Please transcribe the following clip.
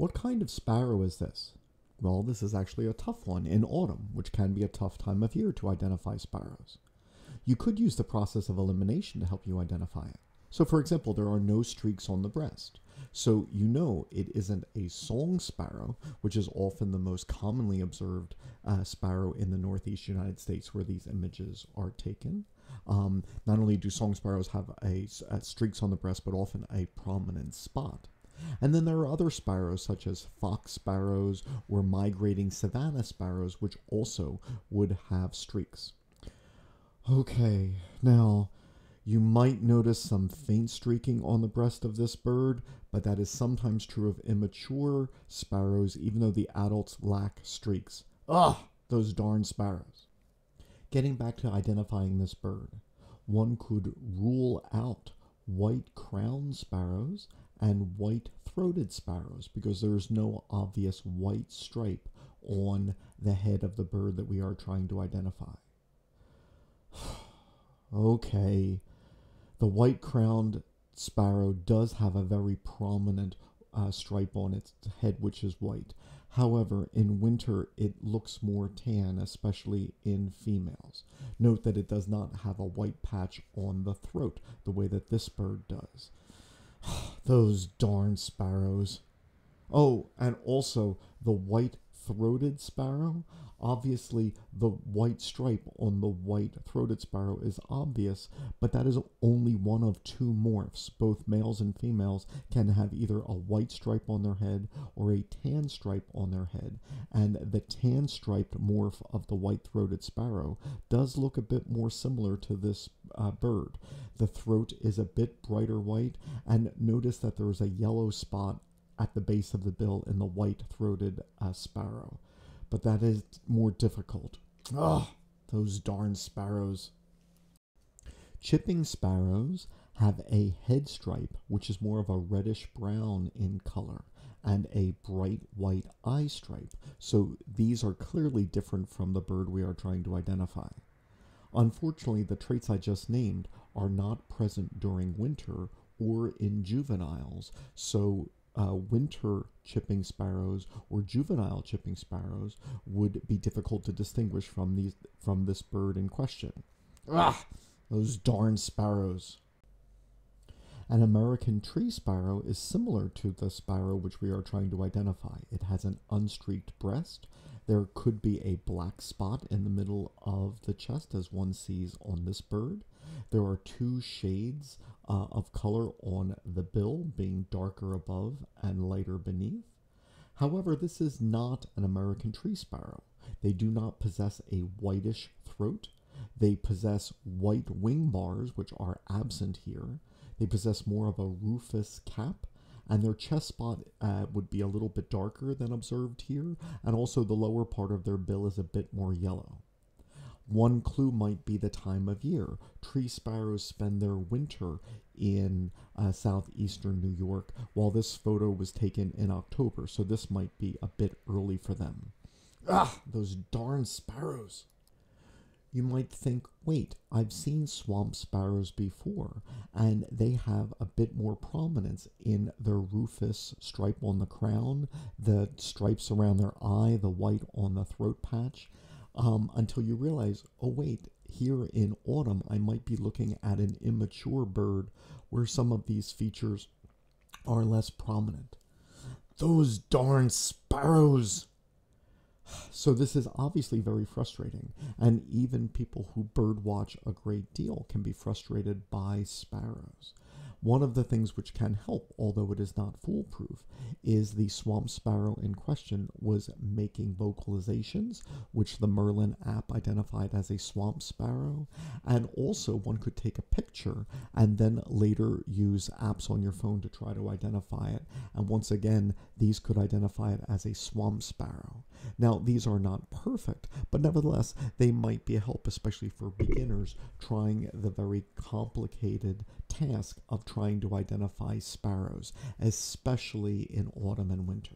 What kind of sparrow is this? Well, this is actually a tough one in autumn, which can be a tough time of year to identify sparrows. You could use the process of elimination to help you identify it. So for example, there are no streaks on the breast. So you know it isn't a song sparrow, which is often the most commonly observed sparrow in the northeast United States where these images are taken. Not only do song sparrows have streaks on the breast, but often a prominent spot. And then there are other sparrows such as fox sparrows or migrating savanna sparrows, which also would have streaks. Okay, now you might notice some faint streaking on the breast of this bird, but that is sometimes true of immature sparrows, even though the adults lack streaks. Ugh, those darn sparrows. Getting back to identifying this bird, one could rule out white-crowned sparrows and white-throated sparrows because there is no obvious white stripe on the head of the bird that we are trying to identify. Okay, the white-crowned sparrow does have a very prominent stripe on its head, which is white. However, in winter, it looks more tan, especially in females. Note that it does not have a white patch on the throat, the way that this bird does. Those darn sparrows. Oh, and also the white-throated sparrow. Obviously, the white stripe on the white-throated sparrow is obvious, but that is only one of two morphs. Both males and females can have either a white stripe on their head or a tan stripe on their head, and the tan-striped morph of the white-throated sparrow does look a bit more similar to this bird. The throat is a bit brighter white, and notice that there is a yellow spot at the base of the bill in the white-throated sparrow. But that is more difficult. Ugh, those darn sparrows. Chipping sparrows have a head stripe, which is more of a reddish-brown in color, and a bright white eye stripe. So these are clearly different from the bird we are trying to identify. Unfortunately, the traits I just named are not present during winter or in juveniles, so winter chipping sparrows or juvenile chipping sparrows would be difficult to distinguish from this bird in question. Ah, those darn sparrows. An American tree sparrow is similar to the sparrow which we are trying to identify. It has an unstreaked breast. There could be a black spot in the middle of the chest, as one sees on this bird. There are two shades of color on the bill, being darker above and lighter beneath. However, this is not an American tree sparrow. They do not possess a whitish throat. They possess white wing bars, which are absent here. They possess more of a rufous cap, and their chest spot would be a little bit darker than observed here, and also the lower part of their bill is a bit more yellow. One clue might be the time of year. Tree sparrows spend their winter in southeastern New York, while this photo was taken in October, so this might be a bit early for them. Ah, those darn sparrows! You might think, wait, I've seen swamp sparrows before, and they have a bit more prominence in their rufous stripe on the crown, the stripes around their eye, the white on the throat patch, until you realize, oh wait, here in autumn I might be looking at an immature bird where some of these features are less prominent. Those darn sparrows! So this is obviously very frustrating, and even people who birdwatch a great deal can be frustrated by sparrows. One of the things which can help, although it is not foolproof, is the swamp sparrow in question was making vocalizations, which the Merlin app identified as a swamp sparrow. And also one could take a picture and then later use apps on your phone to try to identify it. And once again, these could identify it as a swamp sparrow. Now, these are not perfect, but nevertheless, they might be a help, especially for beginners trying the very complicated task of trying to identify sparrows, especially in autumn and winter.